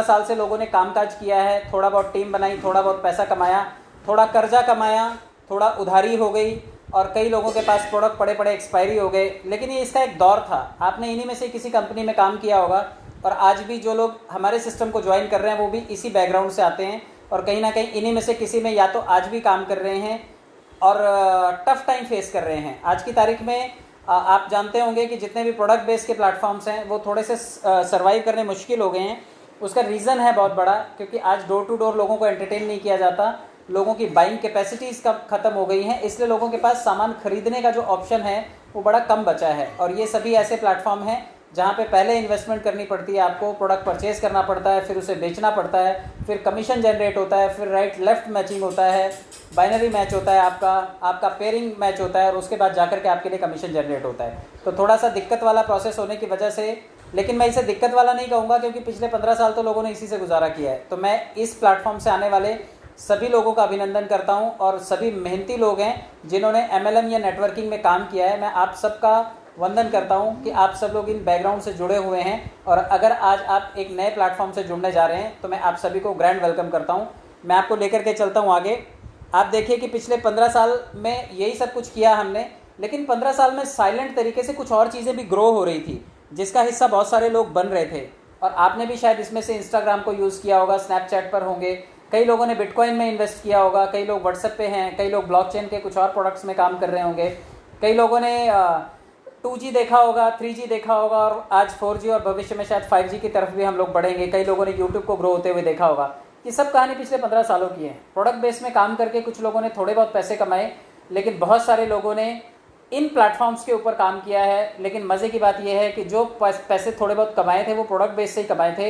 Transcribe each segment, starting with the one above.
साल से लोगों ने कामकाज किया है, थोड़ा बहुत टीम बनाई, थोड़ा बहुत पैसा कमाया, थोड़ा कर्जा कमाया, थोड़ा उधारी हो गई और कई लोगों के पास प्रोडक्ट पड़े पड़े एक्सपायरी हो गए। लेकिन ये इसका एक दौर था। आपने इन्हीं में से किसी कंपनी में काम किया होगा और आज भी जो लोग हमारे सिस्टम को ज्वाइन कर रहे हैं वो भी इसी बैकग्राउंड से आते हैं और कहीं ना कहीं इन्हीं में से किसी में या तो आज भी काम कर रहे हैं और टफ टाइम फेस कर रहे हैं। आज की तारीख में आप जानते होंगे कि जितने भी प्रोडक्ट बेस्ड के प्लेटफॉर्म्स हैं वो थोड़े से सर्वाइव करने मुश्किल हो गए हैं। उसका रीज़न है बहुत बड़ा, क्योंकि आज डोर टू डोर लोगों को एंटरटेन नहीं किया जाता, लोगों की बाइंग कैपेसिटीज़ का ख़त्म हो गई हैं, इसलिए लोगों के पास सामान खरीदने का जो ऑप्शन है वो बड़ा कम बचा है। और ये सभी ऐसे प्लेटफॉर्म हैं जहाँ पे पहले इन्वेस्टमेंट करनी पड़ती है, आपको प्रोडक्ट परचेज़ करना पड़ता है, फिर उसे बेचना पड़ता है, फिर कमीशन जनरेट होता है, फिर राइट लेफ़्ट मैचिंग होता है, बाइनरी मैच होता है, आपका पेयरिंग मैच होता है और उसके बाद जाकर के आपके लिए कमीशन जनरेट होता है। तो थोड़ा सा दिक्कत वाला प्रोसेस होने की वजह से, लेकिन मैं इसे दिक्कत वाला नहीं कहूँगा क्योंकि पिछले 15 साल तो लोगों ने इसी से गुजारा किया है। तो मैं इस प्लेटफॉर्म से आने वाले सभी लोगों का अभिनंदन करता हूं और सभी मेहनती लोग हैं जिन्होंने MLM या नेटवर्किंग में काम किया है। मैं आप सबका वंदन करता हूं कि आप सब लोग इन बैकग्राउंड से जुड़े हुए हैं और अगर आज आप एक नए प्लेटफॉर्म से जुड़ने जा रहे हैं तो मैं आप सभी को ग्रैंड वेलकम करता हूं। मैं आपको लेकर के चलता हूं आगे। आप देखिए कि पिछले 15 साल में यही सब कुछ किया हमने, लेकिन 15 साल में साइलेंट तरीके से कुछ और चीज़ें भी ग्रो हो रही थी जिसका हिस्सा बहुत सारे लोग बन रहे थे। और आपने भी शायद इसमें से इंस्टाग्राम को यूज़ किया होगा, स्नैपचैट पर होंगे, कई लोगों ने बिटकॉइन में इन्वेस्ट किया होगा, कई लोग व्हाट्सएप पे हैं, कई लोग ब्लॉकचेन के कुछ और प्रोडक्ट्स में काम कर रहे होंगे, कई लोगों ने 2G देखा होगा, 3G देखा होगा और आज 4G और भविष्य में शायद 5G की तरफ भी हम लोग बढ़ेंगे। कई लोगों ने यूट्यूब को ग्रो होते हुए देखा होगा। ये सब कहानी पिछले 15 सालों की है। प्रोडक्ट बेस में काम करके कुछ लोगों ने थोड़े बहुत पैसे कमाए, लेकिन बहुत सारे लोगों ने इन प्लेटफॉर्म्स के ऊपर काम किया है। लेकिन मज़े की बात यह है कि जो पैसे थोड़े बहुत कमाए थे वो प्रोडक्ट बेस से ही कमाए थे।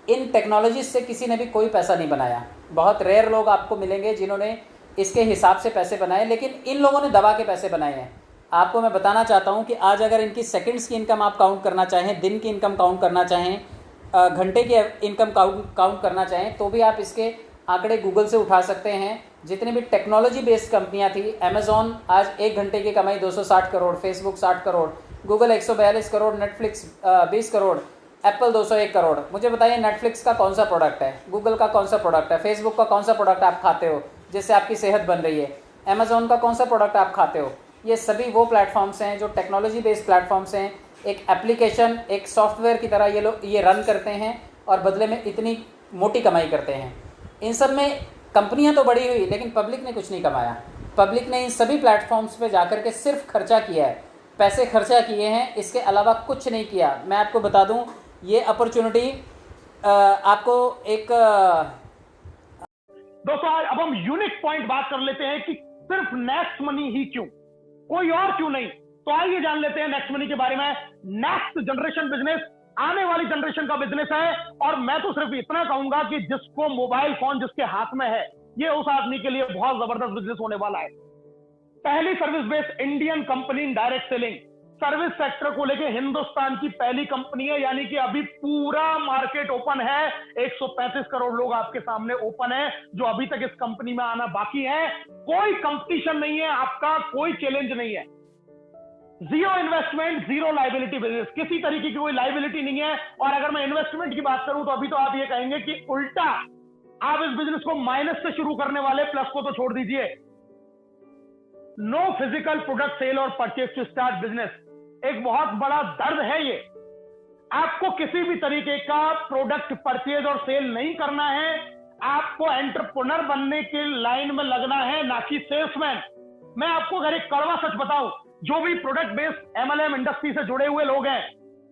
इन टेक्नोलॉजीज से किसी ने भी कोई पैसा नहीं बनाया। बहुत रेयर लोग आपको मिलेंगे जिन्होंने इसके हिसाब से पैसे बनाए, लेकिन इन लोगों ने दबा के पैसे बनाए हैं। आपको मैं बताना चाहता हूं कि आज अगर इनकी सेकंड्स की इनकम आप काउंट करना चाहें, दिन की इनकम काउंट करना चाहें, घंटे की इनकम काउंट करना चाहें, तो भी आप इसके आंकड़े गूगल से उठा सकते हैं। जितनी भी टेक्नोलॉजी बेस्ड कंपनियां थी, अमेजॉन आज 1 घंटे की कमाई 260 crore, Facebook 60 crore, Google 142 crore, Netflix 20 crore, Apple 201 crore. मुझे बताइए नेटफ्लिक्स का कौन सा प्रोडक्ट है, गूगल का कौन सा प्रोडक्ट है, फेसबुक का कौन सा प्रोडक्ट आप खाते हो जिससे आपकी सेहत बन रही है, अमेजॉन का कौन सा प्रोडक्ट आप खाते हो। ये सभी वो प्लेटफॉर्म्स हैं जो टेक्नोलॉजी बेस्ड प्लेटफॉर्म्स हैं। एक एप्लीकेशन, एक सॉफ्टवेयर की तरह ये लोग ये रन करते हैं और बदले में इतनी मोटी कमाई करते हैं। इन सब में कंपनियां तो बड़ी हुई, लेकिन पब्लिक ने कुछ नहीं कमाया। पब्लिक ने इन सभी प्लेटफॉर्म्स पे जाकर के सिर्फ खर्चा किया है, पैसे खर्चा किए हैं, इसके अलावा कुछ नहीं किया। मैं आपको बता दूं, ये अपॉर्चुनिटी आपको एक दोस्तों आज अब हम यूनिक पॉइंट बात कर लेते हैं कि सिर्फ नेक्स्ट मनी ही क्यों, कोई और क्यों नहीं। तो आइए जान लेते हैं नेक्स्ट मनी के बारे में। नेक्स्ट जनरेशन बिजनेस आने वाली जनरेशन का बिजनेस है और मैं तो सिर्फ इतना कहूंगा कि जिसको मोबाइल फोन जिसके हाथ में है, ये उस आदमी के लिए बहुत जबरदस्त बिजनेस होने वाला है। पहली service based Indian company in direct selling, service sector को लेके हिंदुस्तान की पहली कंपनी है। यानी कि अभी पूरा मार्केट ओपन है, 135 करोड़ लोग आपके सामने ओपन है जो अभी तक इस कंपनी में आना बाकी है। कोई कंपटीशन नहीं है, आपका कोई चैलेंज नहीं है। Zero investment, zero liability business, किसी तरीके की कोई लाइबिलिटी नहीं है। और अगर मैं इन्वेस्टमेंट की बात करूं तो अभी तो आप ये कहेंगे कि उल्टा आप इस बिजनेस को माइनस से शुरू करने वाले, प्लस को तो छोड़ दीजिए। नो फिजिकल प्रोडक्ट सेल और परचेज टू स्टार्ट बिजनेस, एक बहुत बड़ा दर्द है ये। आपको किसी भी तरीके का प्रोडक्ट परचेज और सेल नहीं करना है, आपको एंटरप्रेन्योर बनने के लाइन में लगना है, ना कि सेल्समैन। मैं आपको अगर एक कड़वा सच बताऊं, जो भी प्रोडक्ट बेस्ड MLM इंडस्ट्री से जुड़े हुए लोग हैं,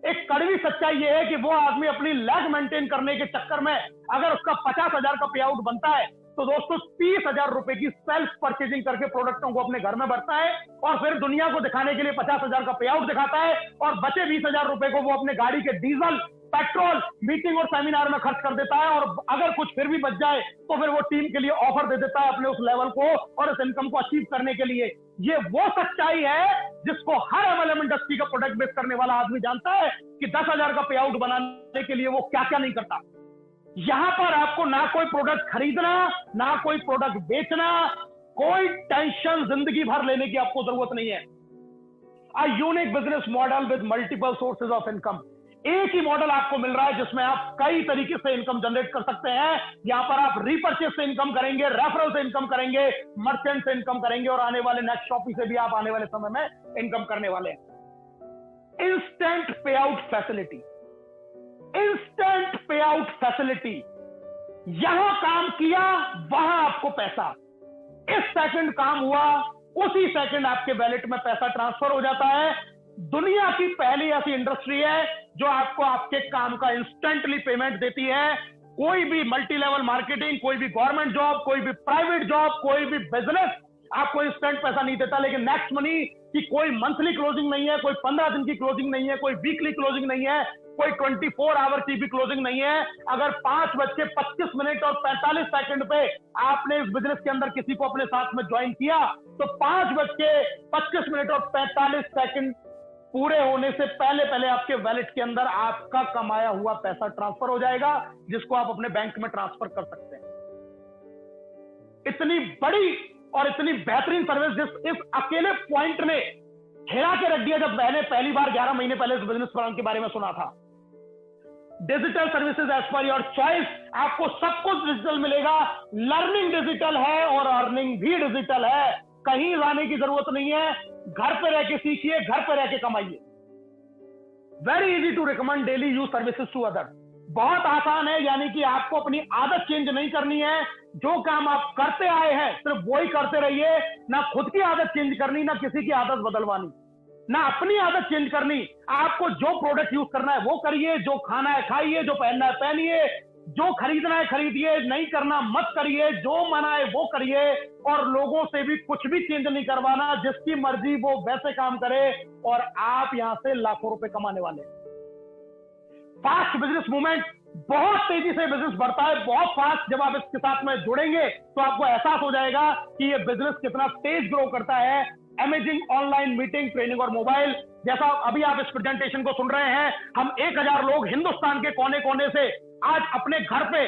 एक कड़वी सच्चाई ये है कि वो आदमी अपनी लैग मेंटेन करने के चक्कर में अगर उसका 50,000 का पे आउट बनता है तो दोस्तों 30,000 रुपए की सेल्फ परचेजिंग करके प्रोडक्टों को अपने घर में भरता है और फिर दुनिया को दिखाने के लिए 50,000 का पे आउट दिखाता है और बचे 20,000 रुपए को वो अपने गाड़ी के डीजल, पेट्रोल, मीटिंग और सेमिनार में खर्च कर देता है। और अगर कुछ फिर भी बच जाए तो फिर वो टीम के लिए ऑफर दे देता है अपने उस लेवल को और उस इनकम को अचीव करने के लिए। ये वो सच्चाई है जिसको हर MLM इंडस्ट्री का प्रोडक्ट बेस करने वाला आदमी जानता है कि 10,000 का पे आउट बनाने के लिए वो क्या क्या नहीं करता। यहां पर आपको ना कोई प्रोडक्ट खरीदना, ना कोई प्रोडक्ट बेचना, कोई टेंशन जिंदगी भर लेने की आपको जरूरत नहीं है। A unique business model with multiple sources of income, एक ही मॉडल आपको मिल रहा है जिसमें आप कई तरीके से इनकम जनरेट कर सकते हैं। यहां पर आप रीपर्चेस से इनकम करेंगे, रेफरल से इनकम करेंगे, मर्चेंट से इनकम करेंगे और आने वाले नेक्स्ट शॉपिंग से भी आप आने वाले समय में इनकम करने वाले हैं। इंस्टेंट पे आउट फैसिलिटी, इंस्टेंट पे आउट फैसिलिटी, यहां काम किया वहां आपको पैसा, इस सेकंड काम हुआ उसी सेकंड आपके वैलेट में पैसा ट्रांसफर हो जाता है। दुनिया की पहली ऐसी इंडस्ट्री है जो आपको आपके काम का इंस्टेंटली पेमेंट देती है। कोई भी मल्टी लेवल मार्केटिंग, कोई भी गवर्नमेंट जॉब, कोई भी प्राइवेट जॉब, कोई भी बिजनेस आपको इंस्टेंट पैसा नहीं देता। लेकिन नेक्स्ट मनी की कोई मंथली क्लोजिंग नहीं है, कोई 15 दिन की क्लोजिंग नहीं है, कोई वीकली क्लोजिंग नहीं है, कोई 24 आवर की भी क्लोजिंग नहीं है। अगर 5:25 और 45 सेकंड पे आपने इस बिजनेस के अंदर किसी को अपने साथ में ज्वाइन किया तो 5:25 और 45 सेकंड पूरे होने से पहले पहले आपके वैलेट के अंदर आपका कमाया हुआ पैसा ट्रांसफर हो जाएगा, जिसको आप अपने बैंक में ट्रांसफर कर सकते हैं। इतनी बड़ी और इतनी बेहतरीन सर्विस जिस इस अकेले पॉइंट ने हिला के रख दिया। जब मैंने पहली बार 11 महीने पहले इस बिजनेस प्लान के बारे में सुना था, digital services as per your choice, आपको सब कुछ डिजिटल मिलेगा। लर्निंग डिजिटल है और अर्निंग भी डिजिटल है। कहीं जाने की जरूरत नहीं है, घर पे रह के सीखिए, घर पे रह के कमाइए। Very easy to recommend daily use services to other, बहुत आसान है। यानी कि आपको अपनी आदत चेंज नहीं करनी है, जो काम आप करते आए हैं सिर्फ वही करते रहिए। ना खुद की आदत चेंज करनी, ना किसी की आदत बदलवानी, ना अपनी आदत चेंज करनी। आपको जो प्रोडक्ट यूज करना है वो करिए, जो खाना है खाइए, जो पहनना है पहनिए, जो खरीदना है खरीदिए, नहीं करना मत करिए, जो मना है वो करिए। और लोगों से भी कुछ भी चेंज नहीं करवाना, जिसकी मर्जी वो वैसे काम करे और आप यहां से लाखों रुपए कमाने वाले। फास्ट बिजनेस मूवमेंट, बहुत तेजी से बिजनेस बढ़ता है, बहुत फास्ट। जब आप इसके साथ में जुड़ेंगे तो आपको एहसास हो जाएगा कि ये बिजनेस कितना तेज ग्रो करता है। अमेजिंग ऑनलाइन मीटिंग, ट्रेनिंग और मोबाइल, जैसा अभी आप इस प्रेजेंटेशन को सुन रहे हैं, हम 1000 लोग हिंदुस्तान के कोने कोने से आज अपने घर पे,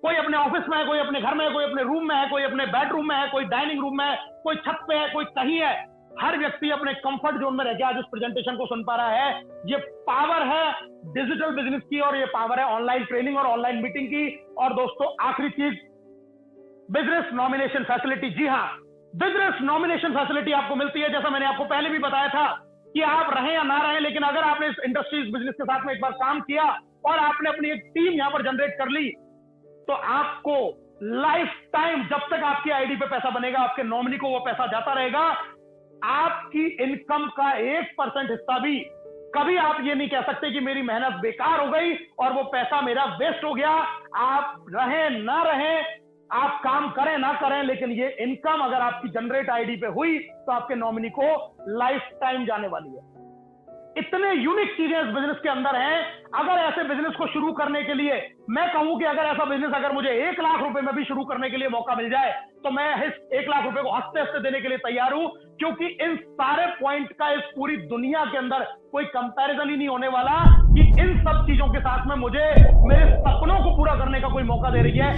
कोई अपने ऑफिस में है, कोई अपने घर में है, कोई अपने रूम में है, कोई अपने बेडरूम में है, कोई डाइनिंग रूम में है, कोई छत पे है, कोई कहीं है। हर व्यक्ति अपने कंफर्ट जोन में रहकर आज इस प्रेजेंटेशन को सुन पा रहा है। ये पावर है डिजिटल बिजनेस की और ये पावर है ऑनलाइन ट्रेनिंग और ऑनलाइन मीटिंग की। और दोस्तों आखिरी चीज, बिजनेस नॉमिनेशन फैसिलिटी। जी हाँ, बिजनेस नॉमिनेशन फैसिलिटी आपको मिलती है। जैसा मैंने आपको पहले भी बताया था कि आप रहें या ना रहें, लेकिन अगर आपने इस इंडस्ट्री, इस बिजनेस के साथ में एक बार काम किया और आपने अपनी एक टीम यहां पर जनरेट कर ली, तो आपको लाइफ टाइम, जब तक आपकी आईडी पे पैसा बनेगा, आपके नॉमिनी को वो पैसा जाता रहेगा। आपकी इनकम का 1% हिस्सा भी कभी आप ये नहीं कह सकते कि मेरी मेहनत बेकार हो गई और वो पैसा मेरा वेस्ट हो गया। आप रहें ना रहें, आप काम करें ना करें, लेकिन ये इनकम अगर आपकी जनरेट आईडी पे हुई तो आपके नॉमिनी को लाइफ टाइम जाने वाली है। इतने यूनिक चीजें इस बिजनेस के अंदर हैं। अगर ऐसे बिजनेस को शुरू करने के लिए मैं कहूं कि अगर ऐसा बिजनेस अगर मुझे 1 लाख रुपए में भी शुरू करने के लिए मौका मिल जाए तो मैं इस 1 लाख रुपए को हंसते हंसते देने के लिए तैयार हूं, क्योंकि इन सारे पॉइंट का इस पूरी दुनिया के अंदर कोई कंपैरिजन ही नहीं होने वाला कि इन सब चीजों के साथ में मुझे मेरे सपनों को पूरा करने का कोई मौका दे रही है।